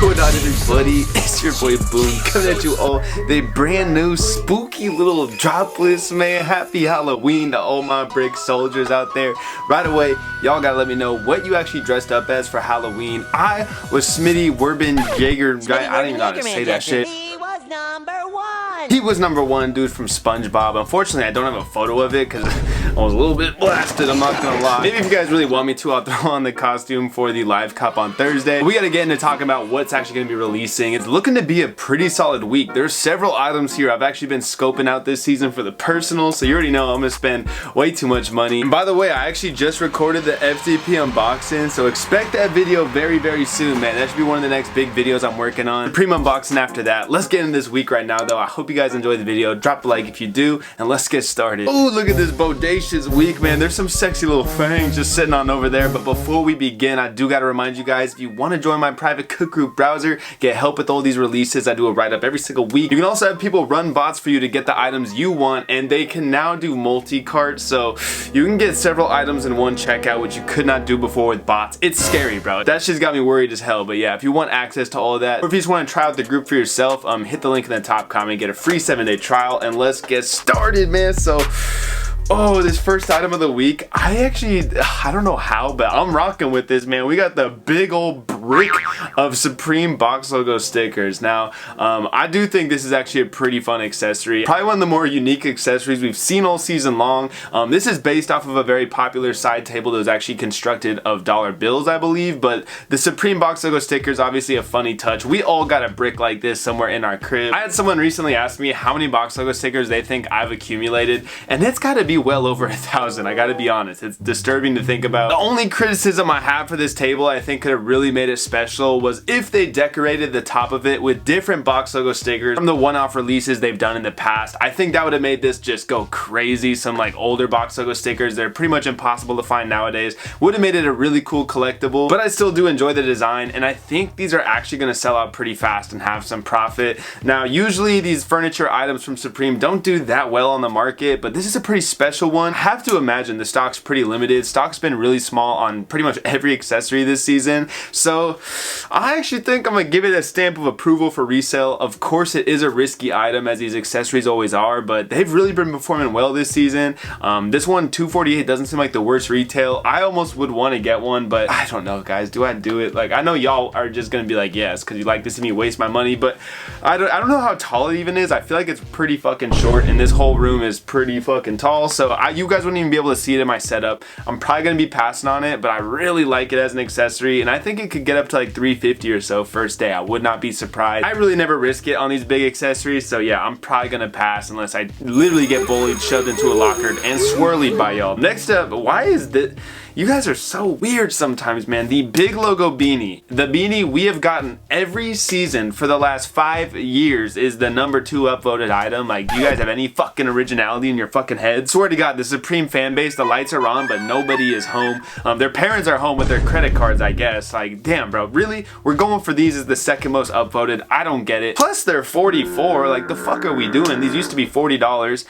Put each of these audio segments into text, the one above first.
going on, everybody? It's your boy Boom coming at you all the brand new spooky little droplets, man. Happy Halloween to all my brick soldiers out there. Right away, y'all gotta let me know what you actually dressed up as for Halloween. I was Smitty Werbin Jaeger. I don't even know how to say that shit. He was number one, dude from SpongeBob. Unfortunately, I don't have a photo of it because I was a little bit blasted, I'm not gonna lie. Maybe if you guys really want me to, I'll throw on the costume for the live cup on Thursday. We gotta get into talking about what's actually gonna be releasing. It's looking to be a pretty solid week. There's several items here I've actually been scoping out this season for the personal, so you already know I'm gonna spend way too much money. And by the way, I actually just recorded the FTP unboxing, so expect that video very, very soon, man. That should be one of the next big videos I'm working on. Supreme unboxing after that. Let's get into this week right now, though. I hope you guys enjoyed the video. Drop a like if you do, and let's get started. Oh, look at this bodacious week, man. There's some sexy little fangs just sitting on over there. But before we begin, I do gotta remind you guys, if you want to join my private cook group browser, get help with all these releases. I do a write-up every single week. You can also have people run bots for you to get the items you want, and they can now do multi-cart, so you can get several items in one checkout, which you could not do before with bots. It's scary, bro. That shit's got me worried as hell. But yeah, if you want access to all of that, or if you just want to try out the group for yourself, hit the link in the top comment, get a free 7-day trial, and let's get started, man. So oh, this first item of the week, I don't know how, but I'm rocking with this, man. We got the big old brick of Supreme box logo stickers. Now, I do think this is actually a pretty fun accessory. Probably one of the more unique accessories we've seen all season long. This is based off of a very popular side table that was actually constructed of dollar bills, I believe, but the Supreme box logo sticker is obviously a funny touch. We all got a brick like this somewhere in our crib. I had someone recently ask me how many box logo stickers they think I've accumulated, and it's gotta be well over 1,000. I gotta be honest, it's disturbing to think about. The only criticism I have for this table I think could have really made it special was if they decorated the top of it with different box logo stickers from the one-off releases they've done in the past. I think that would have made this just go crazy. Some like older box logo stickers, they're pretty much impossible to find nowadays, would have made it a really cool collectible, but I still do enjoy the design, and I think these are actually gonna sell out pretty fast and have some profit. Now, usually these furniture items from Supreme don't do that well on the market, but this is a pretty special one. I have to imagine the stock's pretty limited. Stock's been really small on pretty much every accessory this season, so I actually think I'm gonna give it a stamp of approval for resale. Of course, it is a risky item, as these accessories always are, but they've really been performing well this season. This one, $248, doesn't seem like the worst retail. I almost would want to get one, but I don't know, guys. Do I do it? Like, I know y'all are just gonna be like, yes, because you like to see me waste my money, but I don't know how tall it even is. I feel like it's pretty fucking short, and this whole room is pretty fucking tall, so you guys wouldn't even be able to see it in my setup. I'm probably gonna be passing on it, but I really like it as an accessory, and I think it could get up to like $350 or so first day. I would not be surprised. I really never risk it on these big accessories, so yeah, I'm probably gonna pass unless I literally get bullied, shoved into a locker, and swirlied by y'all. Next up, why is this? You guys are so weird sometimes, man. The big logo beanie. The beanie we have gotten every season for the last 5 years is the #2 upvoted item. Like, do you guys have any fucking originality in your fucking head? Swear to God, the Supreme fan base, the lights are on, but nobody is home. Their parents are home with their credit cards, I guess. Like, damn, bro, really? We're going for these as the second most upvoted. I don't get it. Plus, they're 44. Like, the fuck are we doing? These used to be $40.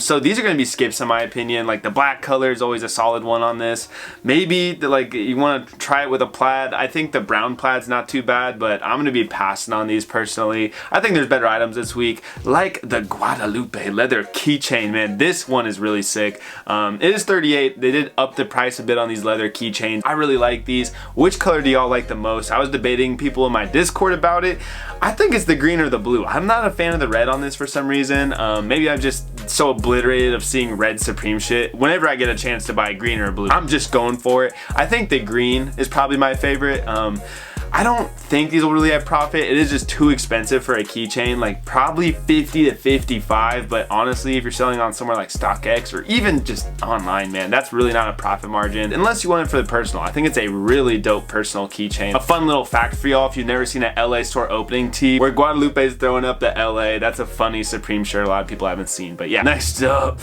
So these are gonna be skips in my opinion. Like, the black color is always a solid one on this. Maybe like you want to try it with a plaid. I think the brown plaid's not too bad, but I'm gonna be passing on these personally. I think there's better items this week, like the Guadalupe leather keychain, man. This one is really sick. It is $38. They did up the price a bit on these leather keychains. I really like these. Which color do y'all like the most? I was debating people in my Discord about it. I think it's the green or the blue. I'm not a fan of the red on this for some reason. Maybe I'm just so obliterated of seeing red Supreme shit. Whenever I get a chance to buy green or blue, I'm just going for it. I think the green is probably my favorite. I don't think these will really have profit. It is just too expensive for a keychain, like probably 50 to 55, but honestly, if you're selling on somewhere like StockX or even just online, man, that's really not a profit margin, unless you want it for the personal. I think it's a really dope personal keychain. A fun little fact for y'all, if you've never seen an LA store opening tee where Guadalupe is throwing up the LA, that's a funny Supreme shirt a lot of people haven't seen, but yeah. Next up,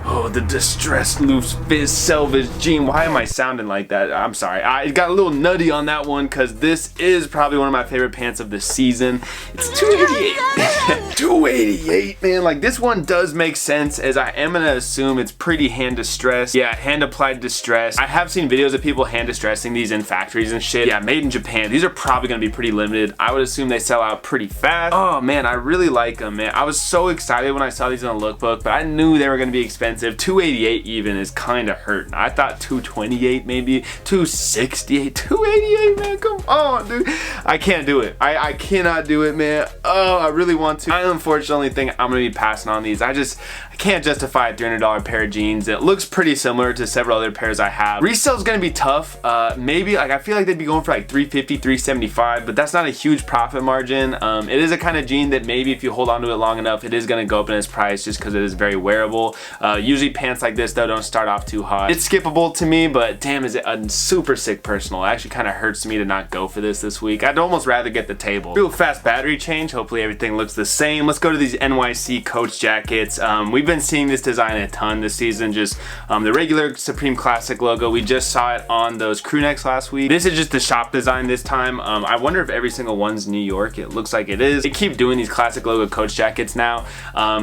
oh, the distressed loose fit selvage jean. Why am I sounding like that? I'm sorry. I got a little nutty on that one because this this is probably one of my favorite pants of the season. It's $288. $288, man. Like, this one does make sense, as I am gonna assume it's pretty hand distressed. Yeah, hand applied distress. I have seen videos of people hand distressing these in factories and shit. Yeah, made in Japan. These are probably gonna be pretty limited. I would assume they sell out pretty fast. Oh man, I really like them, man. I was so excited when I saw these in the lookbook, but I knew they were gonna be expensive. $288 even is kind of hurting. I thought $228 maybe, $268, $288, man. Come on, dude. I can't do it. I cannot do it, man. Oh, I really want to. I unfortunately think I'm gonna be passing on these. I can't justify a $300 pair of jeans. It looks pretty similar to several other pairs I have. Resale's gonna be tough. Maybe, like, I feel like they'd be going for like $350, $375, but that's not a huge profit margin. It is a kind of jean that maybe if you hold on to it long enough, it is gonna go up in its price just because it is very wearable. Usually pants like this though don't start off too hot. It's skippable to me, but damn, is it a super sick personal. It actually kind of hurts me to not go for this week. I'd almost rather get the table. Real fast battery change. Hopefully everything looks the same. Let's go to these NYC Coach jackets. We've been seeing this design a ton this season. Just the regular Supreme Classic logo. We just saw it on those crew necks last week. This is just the shop design this time. I wonder if every single one's New York. It looks like it is. They keep doing these classic logo Coach jackets now.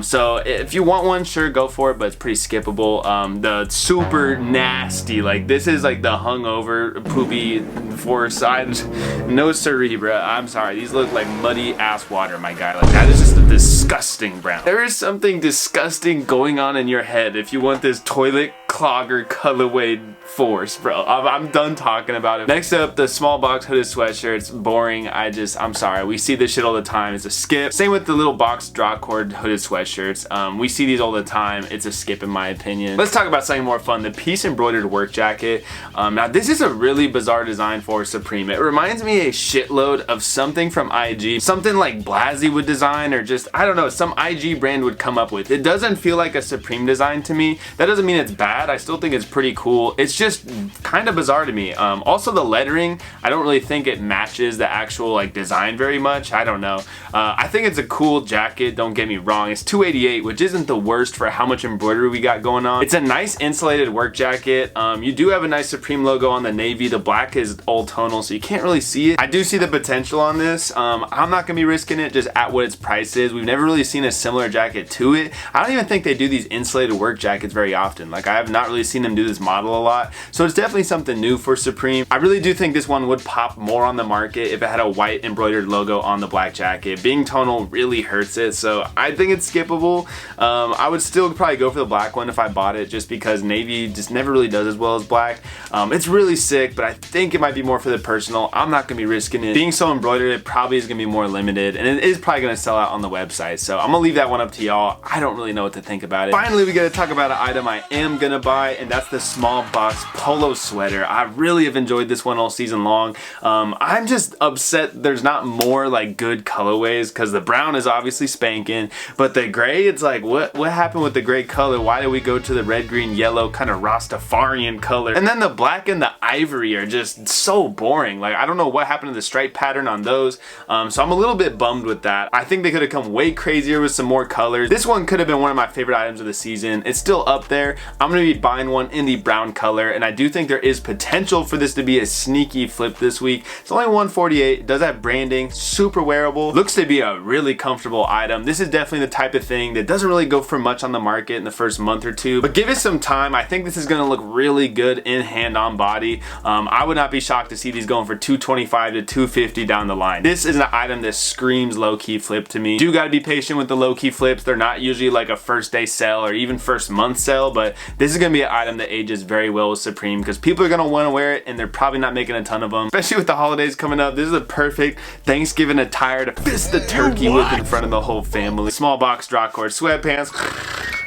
So if you want one, sure, go for it, but it's pretty skippable. The super nasty, like, this is like the hungover poopy four sides. No siree, bruh. I'm sorry. These look like muddy ass water, my guy. Like, that is just a disgusting brown. There is something disgusting going on in your head if you want this toilet clogger colorway force, bro. I'm done talking about it. Next up, the small box hooded sweatshirts. Boring. I'm sorry. We see this shit all the time. It's a skip. Same with the little box draw cord hooded sweatshirts. We see these all the time. It's a skip in my opinion. Let's talk about something more fun. The piece embroidered work jacket. Now this is a really bizarre design for Supreme. It reminds me a shitload of something from IG. Something like Blasey would design, or just, I don't know, some IG brand would come up with. It doesn't feel like a Supreme design to me. That doesn't mean it's bad. I still think it's pretty cool. It's just kind of bizarre to me. Also the lettering, I don't really think it matches the actual like design very much. I don't know. I think it's a cool jacket, don't get me wrong. It's $288, which isn't the worst for how much embroidery we got going on. It's a nice insulated work jacket. You do have a nice Supreme logo on the navy. The black is all tonal, so you can't really see it. I do see the potential on this. I'm not gonna be risking it just at what its price is. We've never really seen a similar jacket to it. I don't even think they do these insulated work jackets very often. Like, I have not really seen them do this model a lot, so it's definitely something new for Supreme. I really do think this one would pop more on the market if it had a white embroidered logo on the black jacket. Being tonal really hurts it, so I think it's skippable. I would still probably go for the black one if I bought it, just because navy just never really does as well as black. It's really sick, but I think it might be more for the personal. I'm not gonna be risking it. Being so embroidered, it probably is gonna be more limited, and it is probably gonna sell out on the website, so I'm gonna leave that one up to y'all. I don't really know what to think about it. Finally, we gotta talk about an item I am gonna buy, and that's the small box polo sweater. I really have enjoyed this one all season long. I'm just upset there's not more like good colorways, because the brown is obviously spanking, but the gray, it's like, what happened with the gray color? Why did we go to the red, green, yellow kind of Rastafarian color? And then the black and the ivory are just so boring. Like, I don't know what happened to the stripe pattern on those. So I'm a little bit bummed with that. I think they could have come way crazier with some more colors. This one could have been one of my favorite items of the season. It's still up there. I'm gonna be buying one in the brown color, and I do think there is potential for this to be a sneaky flip this week. It's only $148. It does have branding, super wearable, looks to be a really comfortable item. This is definitely the type of thing that doesn't really go for much on the market in the first month or two, but give it some time. I think this is gonna look really good in hand on body. I would not be shocked to see these going for $225 to $250 down the line. This is an item that screams low-key flip to me. You do gotta be patient with the low-key flips. They're not usually like a first day sell or even first month sell, but this is gonna be an item that ages very well with Supreme, because people are gonna wanna wear it and they're probably not making a ton of them, especially with the holidays coming up. This is a perfect Thanksgiving attire to fist the turkey with in front of the whole family. Small box draw cord sweatpants.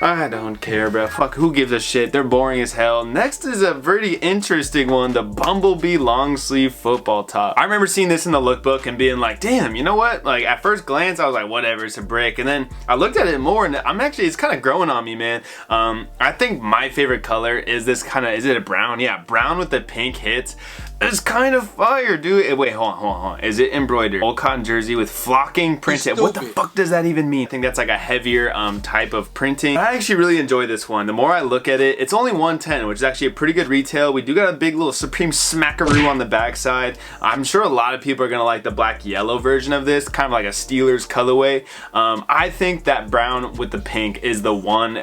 I don't care, bro. Fuck, who gives a shit? They're boring as hell. Next is a pretty interesting one, the Bumblebee long sleeve football top. I remember seeing this in the lookbook and being like, damn, you know what? Like, at first glance, I was like, whatever, it's a brick. And then I looked at it more, and it's kind of growing on me, man. I think my favorite color is this kind of, is it a brown? Yeah, brown with the pink hits. It's kind of fire, dude. Wait, hold on. Is it embroidered? Old cotton jersey with flocking printed. What the fuck does that even mean? I think that's like a heavier type of printing. I actually really enjoy this one. The more I look at it, it's only $110, which is actually a pretty good retail. We do got a big little Supreme smackaroo on the backside. I'm sure a lot of people are gonna like the black yellow version of this, kind of like a Steelers colorway. I think that brown with the pink is the one.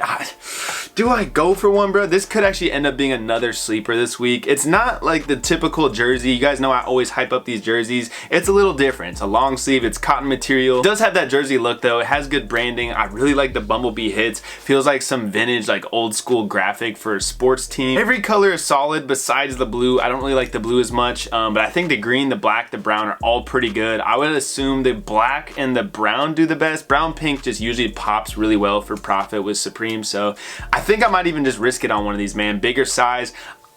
Do I go for one, bro? This could actually end up being another sleeper this week. It's not like the typical jersey. You guys know I always hype up these jerseys. It's a little different. It's a long sleeve, it's cotton material. It does have that jersey look though. It has good branding. I really like the Bumblebee hits. Feels like some vintage, like old school graphic for a sports team. Every color is solid besides the blue. I don't really like the blue as much, but I think the green, the black, the brown are all pretty good. I would assume the black and the brown do the best. Brown pink just usually pops really well for profit with Supreme, so I think I might even just risk it on one of these, man. Bigger size.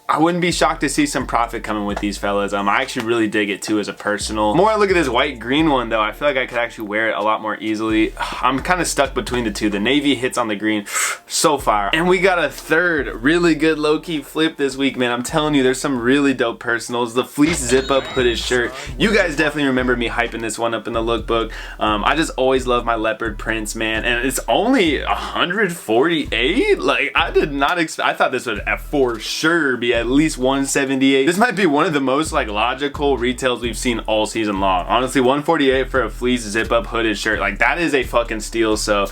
I wouldn't be shocked to see some profit coming with these fellas. I actually really dig it too as a personal. The more I look at this white green one though, I feel like I could actually wear it a lot more easily. I'm kind of stuck between the two. The navy hits on the green, so fire. And we got a third really good low-key flip this week, man. I'm telling you, there's some really dope personals. The fleece zip-up hooded shirt. You guys definitely remember me hyping this one up in the lookbook. I just always love my leopard prints, man. And it's only 148. Like, I did not expect. I thought this would for sure be at least 178. This might be one of the most like logical retails we've seen all season long. Honestly, 148 for a fleece zip-up hooded shirt, like that is a fucking steal. So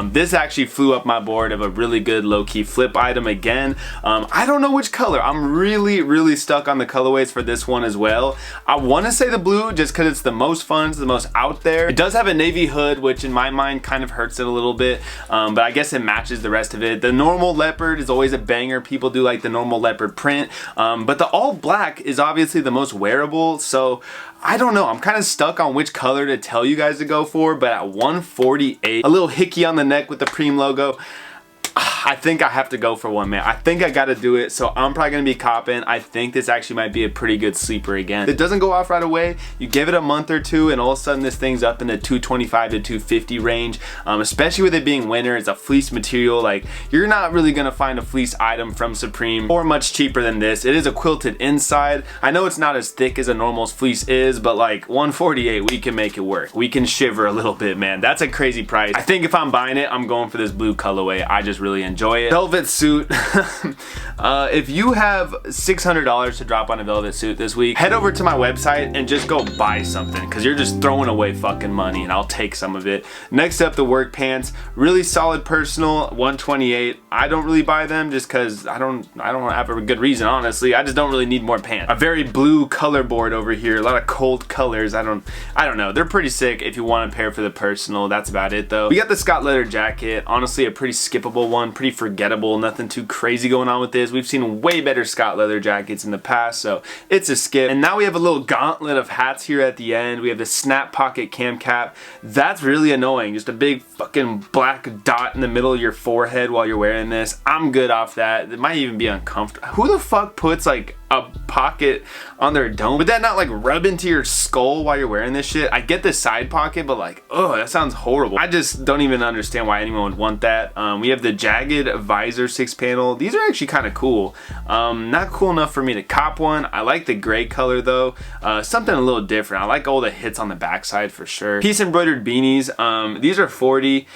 this actually flew up my board of a really good low-key flip item again. I don't know which color. I'm really stuck on the colorways for this one as well. I want to say the blue just because it's the most fun, it's the most out there. It does have a navy hood, which in my mind kind of hurts it a little bit, but I guess it matches the rest of it. The normal leopard is always a banger. People do like the normal leopard print, but the all black is obviously the most wearable, so I don't know. I'm kind of stuck on which color to tell you guys to go for, but at 148, a little hickey on the neck with the Preem logo, I think I have to go for one, man. I think I gotta do it, so I'm probably gonna be copping. I think this actually might be a pretty good sleeper again. It doesn't go off right away. You give it a month or two, and all of a sudden this thing's up in the 225 to 250 range, especially with it being winter. It's a fleece material. Like, you're not really gonna find a fleece item from Supreme or much cheaper than this. It is a quilted inside. I know it's not as thick as a normal fleece is, but like 148, we can make it work. We can shiver a little bit, man. That's a crazy price. I think if I'm buying it, I'm going for this blue colorway. I just really enjoy it. Velvet suit. If you have $600 to drop on a velvet suit this week, head over to my website and just go buy something, because you're just throwing away fucking money, and I'll take some of it. Next up, the work pants. Really solid personal, 128. I don't really buy them just because I don't have a good reason, honestly. I just don't really need more pants. A very blue color board over here. A lot of cold colors. I don't know. They're pretty sick if you want a pair for the personal. That's about it though. We got the Scott leather jacket. Honestly, a pretty skippable one. Pretty forgettable. Nothing too crazy going on with this. We've seen way better Scott leather jackets in the past, so it's a skip. And now we have a little gauntlet of hats here at the end. We have the snap pocket cam cap. That's really annoying. Just a big fucking black dot in the middle of your forehead while you're wearing this. I'm good off that. It might even be uncomfortable. Who the fuck puts like a pocket on their dome? Would that not like rub into your skull while you're wearing this shit? I get the side pocket, but like, oh, that sounds horrible. I just don't even understand why anyone would want that. We have the jagged visor 6-panel. These are actually kind of cool. Not cool enough for me to cop one. I like the gray color though. Something a little different. I like all the hits on the backside for sure. Piece embroidered beanies. These are 40.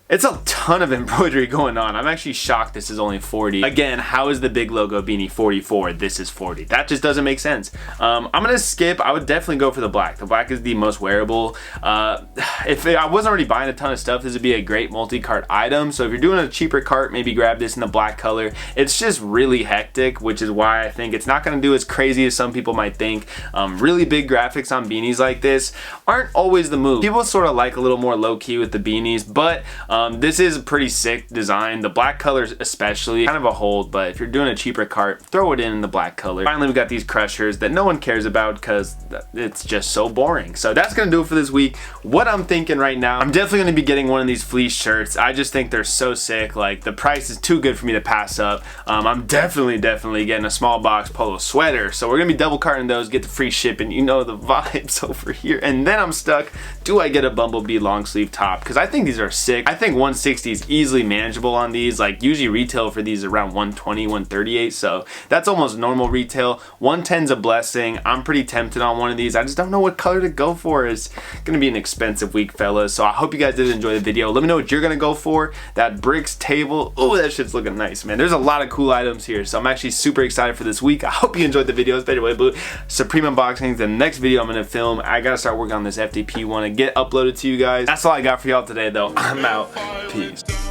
It's a ton of embroidery going on. I'm actually shocked this is only 40. Again, how is the big logo beanie 44? This is 40. That just doesn't make sense. I'm gonna skip. I would definitely go for the black. The black is the most wearable. If I wasn't already buying a ton of stuff, this would be a great multi-cart item. So if you're doing a cheaper cart, maybe grab this in the black color. It's just really hectic, which is why I think it's not gonna do as crazy as some people might think. Really big graphics on beanies like this aren't always the move. People sort of like a little more low-key with the beanies, but this is a pretty sick design. The black colors especially, kind of a hold, but if you're doing a cheaper cart, throw it in the black color. Finally, we got these crushers that no one cares about because it's just so boring. So that's gonna do it for this week. What I'm thinking right now, I'm definitely gonna be getting one of these fleece shirts. I just think they're so sick. Like, the price is too good for me to pass up. I'm definitely getting a small box polo sweater. So we're gonna be double carting those, get the free shipping. You know the vibes over here. And then I'm stuck. Do I get a Bumblebee long sleeve top? Because I think these are sick. I think think 160 is easily manageable on these. Like usually retail for these around 120, 138, so that's almost normal retail. 110's a blessing. I'm pretty tempted on one of these. I just don't know what color to go for. It's gonna be an expensive week, fellas. So I hope you guys did enjoy the video. Let me know what you're gonna go for. That bricks table, oh, that shit's looking nice, man. There's a lot of cool items here, so I'm actually super excited for this week. I hope you enjoyed the videos. By the way, Blue, Supreme unboxing. The next video I'm gonna film, I gotta start working on this FTP one and get uploaded to you guys. That's all I got for y'all today, though. I'm out. Peace.